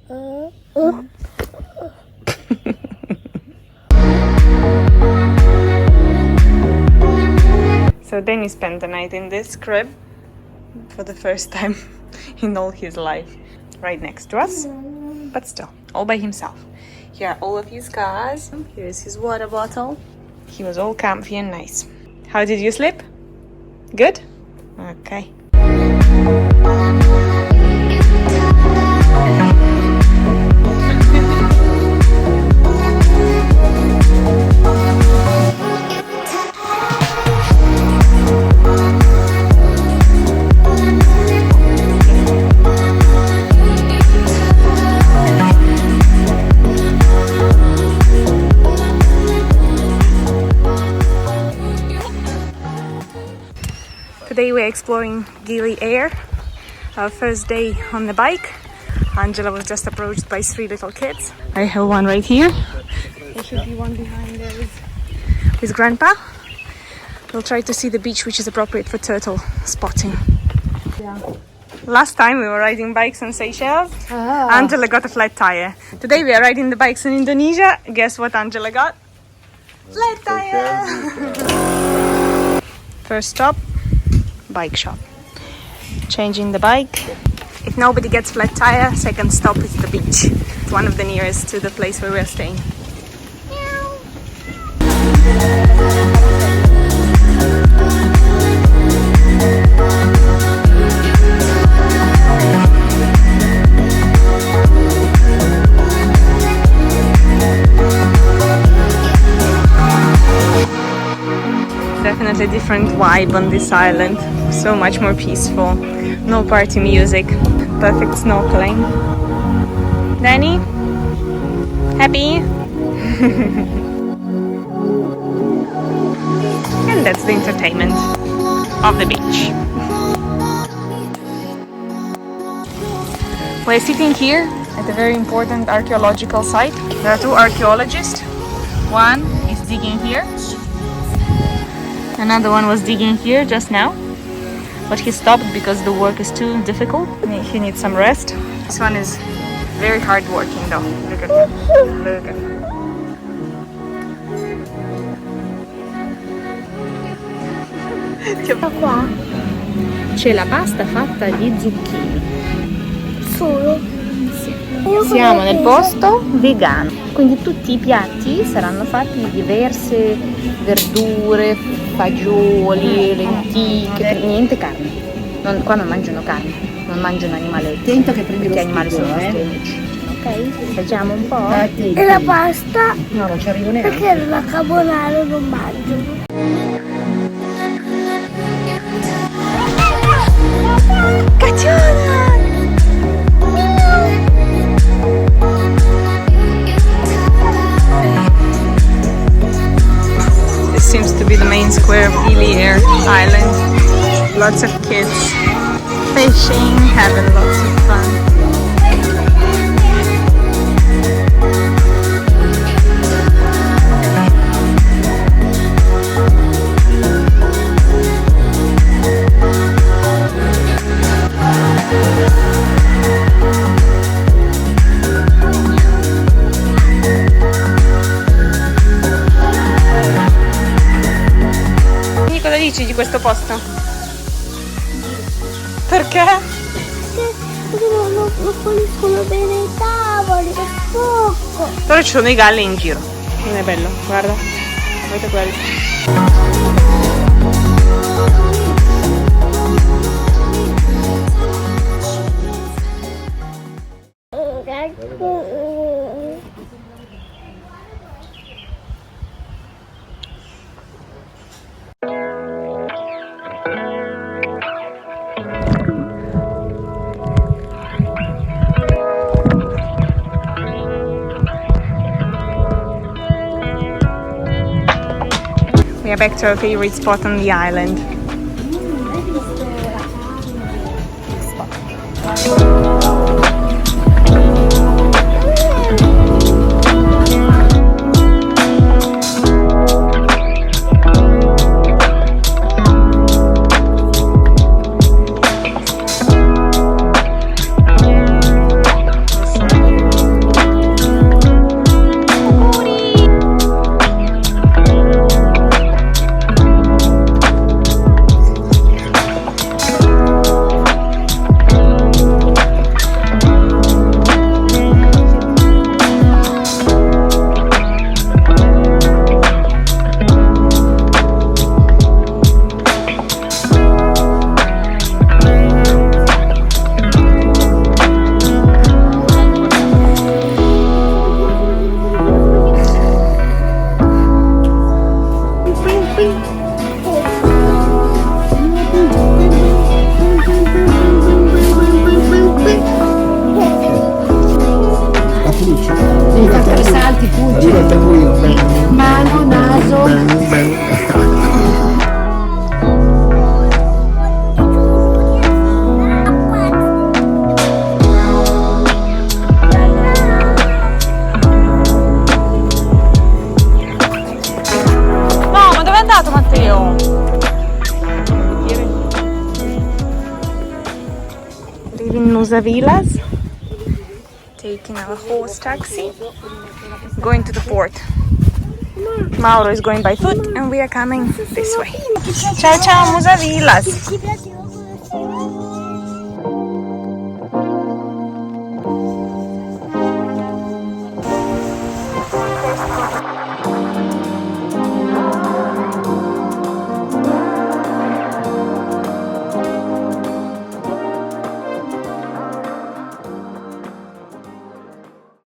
So Danny spent the night in this crib for the first time in all his life, right next to us, but still, all by himself. Here are all of his cars. Here's his water bottle. He was all comfy and nice. How did you sleep? Good? Okay. Today we're exploring Gili Air, our first day on the bike. Angela was just approached by 3 little kids. I have one right here. There should be one behind there with Grandpa. We'll try to see the beach which is appropriate for turtle spotting. Yeah. Last time we were riding bikes on Seychelles. Angela got a flat tire. Today we are riding the bikes in Indonesia. Guess what Angela got? Flat tire! First stop, bike shop. Changing the bike. If nobody gets flat tire, second stop is the beach. It's one of the nearest to the place where we're staying. Definitely different vibe on this island. So much more peaceful. No party music. Perfect snorkeling. Danny? Happy? And that's the entertainment of the beach. We're sitting here at a very important archaeological site. There are 2 archaeologists. One is digging here. Another one was digging here just now, but he stopped because the work is too difficult. He needs some rest. This one is very hard working though. Look at him. Look at him. Qua c'è la pasta fatta di zucchine. solo. Siamo nel posto vegano, quindi tutti i piatti saranno fatti di diverse verdure, fagioli, lenticchie, niente carne. Qua non mangiano carne, non mangiano animaletti. Attento che prendi perché lo animali sono spigolo, ostenici. Ok? Assaggiamo un po'. E la pasta? No, non ci arrivo neanche. Perché la carbonara non mangio? Cacciona! This seems to be the main square of Gili Air Island. Lots of kids fishing, having lots of fun. Cosa dici di questo posto? Perché? Perché non puliscono bene i tavoli, è sporco. Però ci sono i galli in giro. Non è bello, guarda. Guardate quelli. We are back to our favorite spot on the island. Musa Villas, taking our horse taxi, going to the port. Mauro is going by foot and we are coming this way. Ciao ciao Musa Villas! Ti piace?